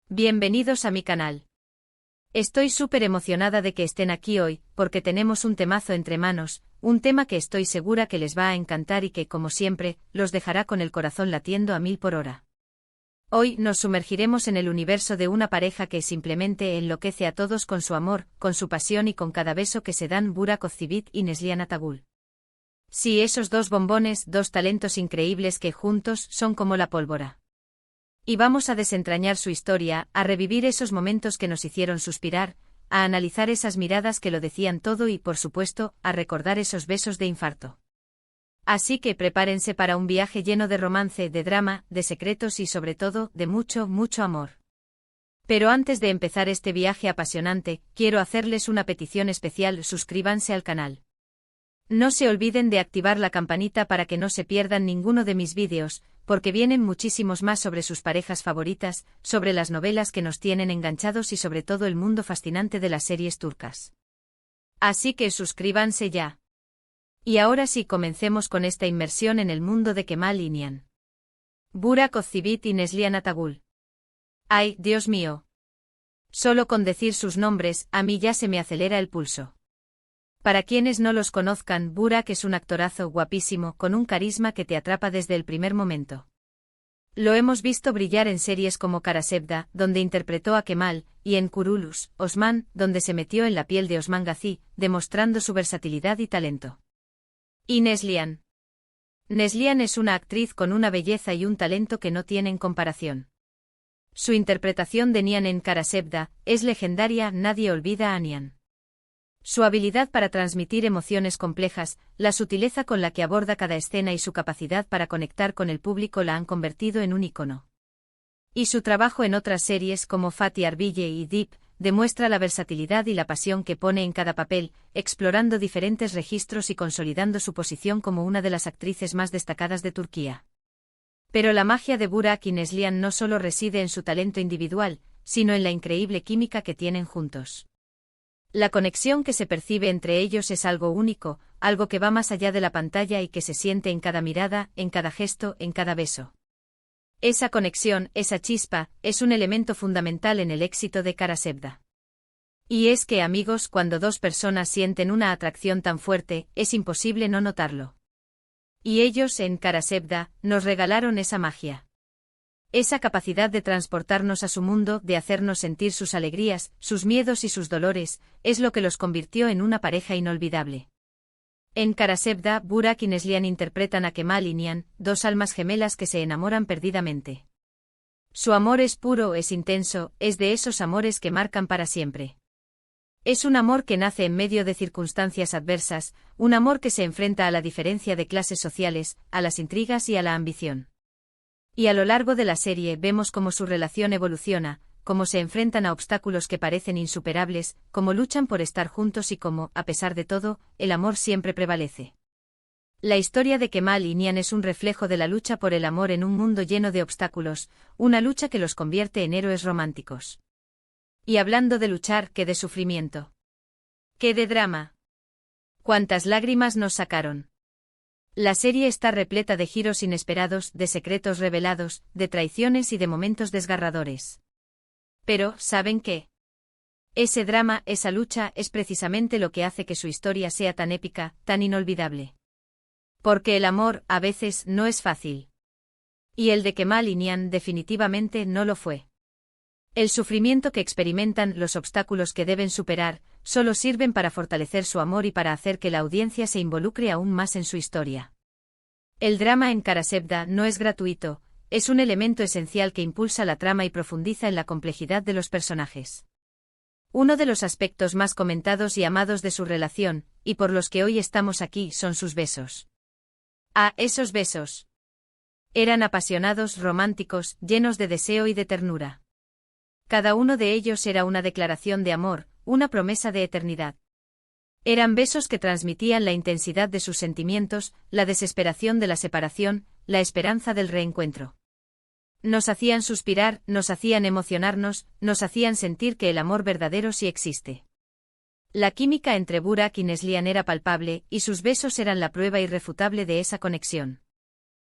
Bienvenidos a mi canal. Estoy súper emocionada de que estén aquí hoy, porque tenemos un temazo entre manos, un tema que estoy segura que les va a encantar y que, como siempre, los dejará con el corazón latiendo a 1000 por hora. Hoy nos sumergiremos en el universo de una pareja que simplemente enloquece a todos con su amor, con su pasión y con cada beso que se dan Burak Özçivit y Neslihan Atagül. Sí, esos dos bombones, dos talentos increíbles que juntos son como la pólvora. Y vamos a desentrañar su historia, a revivir esos momentos que nos hicieron suspirar, a analizar esas miradas que lo decían todo y, por supuesto, a recordar esos besos de infarto. Así que prepárense para un viaje lleno de romance, de drama, de secretos y sobre todo, de mucho, mucho amor. Pero antes de empezar este viaje apasionante, quiero hacerles una petición especial: suscríbanse al canal. No se olviden de activar la campanita para que no se pierdan ninguno de mis vídeos, porque vienen muchísimos más sobre sus parejas favoritas, sobre las novelas que nos tienen enganchados y sobre todo el mundo fascinante de las series turcas. Así que suscríbanse ya. Y ahora sí, comencemos con esta inmersión en el mundo de Kemal y Nihan. Burak Özçivit y Neslihan Atagül. ¡Ay, Dios mío! Solo con decir sus nombres, a mí ya se me acelera el pulso. Para quienes no los conozcan, Burak es un actorazo guapísimo, con un carisma que te atrapa desde el primer momento. Lo hemos visto brillar en series como Kara Sevda, donde interpretó a Kemal, y en Kuruluş, Osman, donde se metió en la piel de Osman Gazi, demostrando su versatilidad y talento. Y Neslihan. Neslihan es una actriz con una belleza y un talento que no tienen comparación. Su interpretación de Nihan en Kara Sevda es legendaria, nadie olvida a Nihan. Su habilidad para transmitir emociones complejas, la sutileza con la que aborda cada escena y su capacidad para conectar con el público la han convertido en un ícono. Y su trabajo en otras series como Fatih Arbiye y Deep demuestra la versatilidad y la pasión que pone en cada papel, explorando diferentes registros y consolidando su posición como una de las actrices más destacadas de Turquía. Pero la magia de Burak y Neslihan no solo reside en su talento individual, sino en la increíble química que tienen juntos. La conexión que se percibe entre ellos es algo único, algo que va más allá de la pantalla y que se siente en cada mirada, en cada gesto, en cada beso. Esa conexión, esa chispa, es un elemento fundamental en el éxito de Kara Sevda. Y es que, amigos, cuando dos personas sienten una atracción tan fuerte, es imposible no notarlo. Y ellos, en Kara Sevda, nos regalaron esa magia. Esa capacidad de transportarnos a su mundo, de hacernos sentir sus alegrías, sus miedos y sus dolores, es lo que los convirtió en una pareja inolvidable. En Kara Sevda, Burak y Neslihan interpretan a Kemal y Nihan, dos almas gemelas que se enamoran perdidamente. Su amor es puro, es intenso, es de esos amores que marcan para siempre. Es un amor que nace en medio de circunstancias adversas, un amor que se enfrenta a la diferencia de clases sociales, a las intrigas y a la ambición. Y a lo largo de la serie vemos cómo su relación evoluciona, cómo se enfrentan a obstáculos que parecen insuperables, cómo luchan por estar juntos y cómo, a pesar de todo, el amor siempre prevalece. La historia de Kemal y Nihan es un reflejo de la lucha por el amor en un mundo lleno de obstáculos, una lucha que los convierte en héroes románticos. Y hablando de luchar, ¿qué de sufrimiento? ¿Qué de drama? ¿Cuántas lágrimas nos sacaron? La serie está repleta de giros inesperados, de secretos revelados, de traiciones y de momentos desgarradores. Pero, ¿saben qué? Ese drama, esa lucha, es precisamente lo que hace que su historia sea tan épica, tan inolvidable. Porque el amor, a veces, no es fácil. Y el de Kemal y Nihan definitivamente no lo fue. El sufrimiento que experimentan, los obstáculos que deben superar, solo sirven para fortalecer su amor y para hacer que la audiencia se involucre aún más en su historia. El drama en Kara Sevda no es gratuito, es un elemento esencial que impulsa la trama y profundiza en la complejidad de los personajes. Uno de los aspectos más comentados y amados de su relación, y por los que hoy estamos aquí, son sus besos. Ah, esos besos. Eran apasionados, románticos, llenos de deseo y de ternura. Cada uno de ellos era una declaración de amor, una promesa de eternidad. Eran besos que transmitían la intensidad de sus sentimientos, la desesperación de la separación, la esperanza del reencuentro. Nos hacían suspirar, nos hacían emocionarnos, nos hacían sentir que el amor verdadero sí existe. La química entre Burak y Neslihan era palpable, y sus besos eran la prueba irrefutable de esa conexión.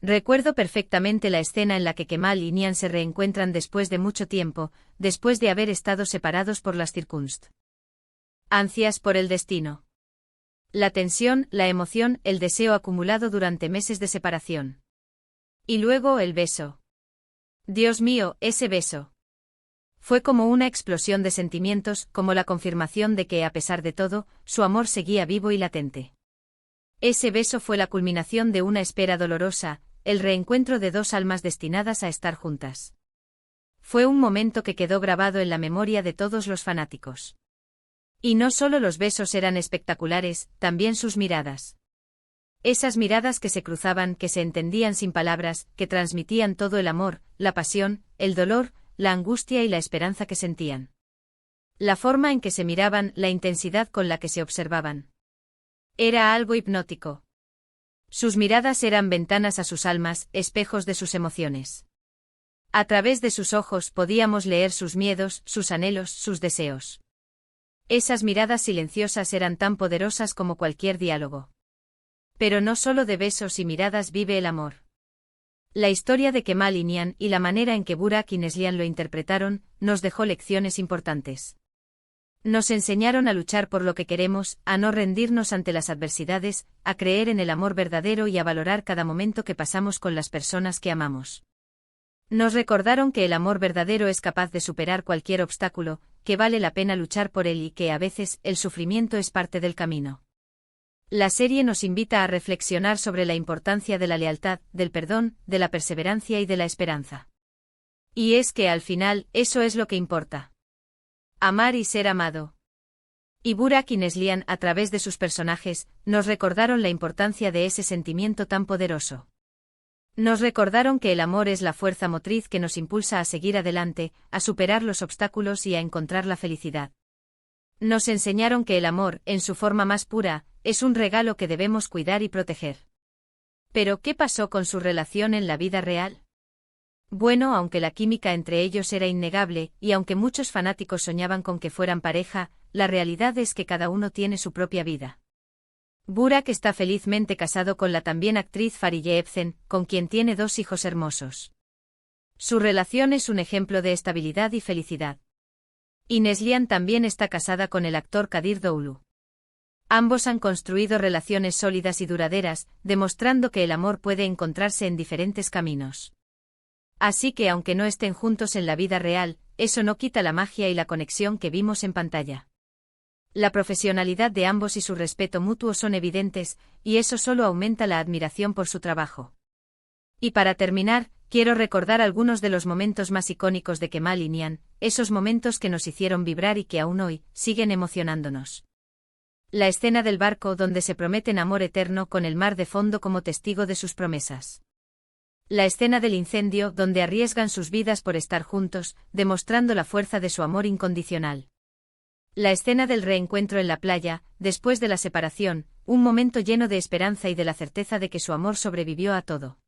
Recuerdo perfectamente la escena en la que Kemal y Nian se reencuentran después de mucho tiempo, después de haber estado separados por las circunstancias. Ansias por el destino. La tensión, la emoción, el deseo acumulado durante meses de separación. Y luego el beso. Dios mío, ese beso. Fue como una explosión de sentimientos, como la confirmación de que, a pesar de todo, su amor seguía vivo y latente. Ese beso fue la culminación de una espera dolorosa, el reencuentro de dos almas destinadas a estar juntas. Fue un momento que quedó grabado en la memoria de todos los fanáticos. Y no solo los besos eran espectaculares, también sus miradas. Esas miradas que se cruzaban, que se entendían sin palabras, que transmitían todo el amor, la pasión, el dolor, la angustia y la esperanza que sentían. La forma en que se miraban, la intensidad con la que se observaban. Era algo hipnótico. Sus miradas eran ventanas a sus almas, espejos de sus emociones. A través de sus ojos podíamos leer sus miedos, sus anhelos, sus deseos. Esas miradas silenciosas eran tan poderosas como cualquier diálogo. Pero no solo de besos y miradas vive el amor. La historia de Kemal y Nian y la manera en que Burak y Neslihan lo interpretaron, nos dejó lecciones importantes. Nos enseñaron a luchar por lo que queremos, a no rendirnos ante las adversidades, a creer en el amor verdadero y a valorar cada momento que pasamos con las personas que amamos. Nos recordaron que el amor verdadero es capaz de superar cualquier obstáculo, que vale la pena luchar por él y que a veces el sufrimiento es parte del camino. La serie nos invita a reflexionar sobre la importancia de la lealtad, del perdón, de la perseverancia y de la esperanza. Y es que al final, eso es lo que importa. Amar y ser amado. Y Burak y Neslihan, a través de sus personajes, nos recordaron la importancia de ese sentimiento tan poderoso. Nos recordaron que el amor es la fuerza motriz que nos impulsa a seguir adelante, a superar los obstáculos y a encontrar la felicidad. Nos enseñaron que el amor, en su forma más pura, es un regalo que debemos cuidar y proteger. ¿Pero qué pasó con su relación en la vida real? Bueno, aunque la química entre ellos era innegable, y aunque muchos fanáticos soñaban con que fueran pareja, la realidad es que cada uno tiene su propia vida. Burak está felizmente casado con la también actriz Fariye Evcen, con quien tiene 2 hijos hermosos. Su relación es un ejemplo de estabilidad y felicidad. Y Neslihan también está casada con el actor Kadir Doğulu. Ambos han construido relaciones sólidas y duraderas, demostrando que el amor puede encontrarse en diferentes caminos. Así que aunque no estén juntos en la vida real, eso no quita la magia y la conexión que vimos en pantalla. La profesionalidad de ambos y su respeto mutuo son evidentes, y eso solo aumenta la admiración por su trabajo. Y para terminar, quiero recordar algunos de los momentos más icónicos de Kemal y Nian, esos momentos que nos hicieron vibrar y que aún hoy siguen emocionándonos. La escena del barco donde se prometen amor eterno con el mar de fondo como testigo de sus promesas. La escena del incendio donde arriesgan sus vidas por estar juntos, demostrando la fuerza de su amor incondicional. La escena del reencuentro en la playa, después de la separación, un momento lleno de esperanza y de la certeza de que su amor sobrevivió a todo.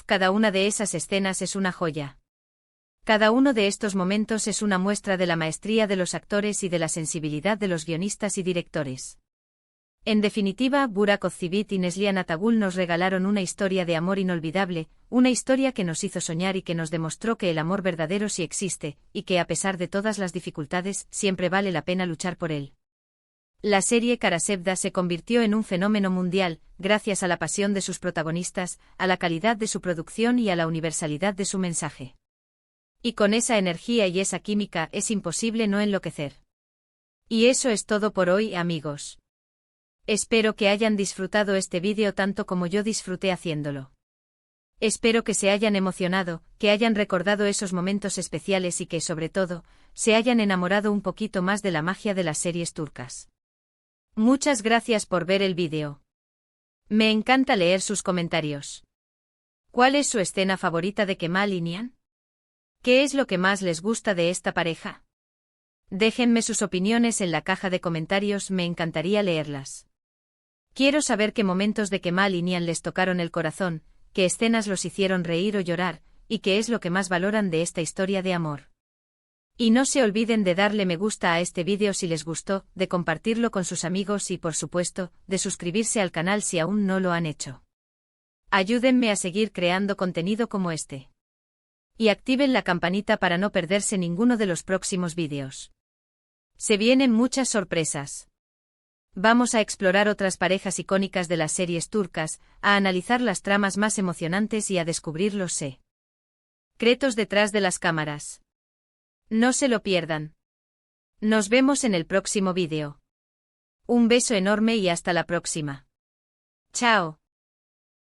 Cada una de esas escenas es una joya. Cada uno de estos momentos es una muestra de la maestría de los actores y de la sensibilidad de los guionistas y directores. En definitiva, Burak Özçivit y Neslihan Atagül nos regalaron una historia de amor inolvidable, una historia que nos hizo soñar y que nos demostró que el amor verdadero sí existe, y que a pesar de todas las dificultades, siempre vale la pena luchar por él. La serie Kara Sevda se convirtió en un fenómeno mundial, gracias a la pasión de sus protagonistas, a la calidad de su producción y a la universalidad de su mensaje. Y con esa energía y esa química es imposible no enloquecer. Y eso es todo por hoy, amigos. Espero que hayan disfrutado este vídeo tanto como yo disfruté haciéndolo. Espero que se hayan emocionado, que hayan recordado esos momentos especiales y que, sobre todo, se hayan enamorado un poquito más de la magia de las series turcas. Muchas gracias por ver el vídeo. Me encanta leer sus comentarios. ¿Cuál es su escena favorita de Kemal y Nian? ¿Qué es lo que más les gusta de esta pareja? Déjenme sus opiniones en la caja de comentarios, me encantaría leerlas. Quiero saber qué momentos de Kemal y Nian les tocaron el corazón, qué escenas los hicieron reír o llorar, y qué es lo que más valoran de esta historia de amor. Y no se olviden de darle me gusta a este vídeo si les gustó, de compartirlo con sus amigos y, por supuesto, de suscribirse al canal si aún no lo han hecho. Ayúdenme a seguir creando contenido como este. Y activen la campanita para no perderse ninguno de los próximos vídeos. Se vienen muchas sorpresas. Vamos a explorar otras parejas icónicas de las series turcas, a analizar las tramas más emocionantes y a descubrir los secretos detrás de las cámaras. No se lo pierdan. Nos vemos en el próximo vídeo. Un beso enorme y hasta la próxima. Chao.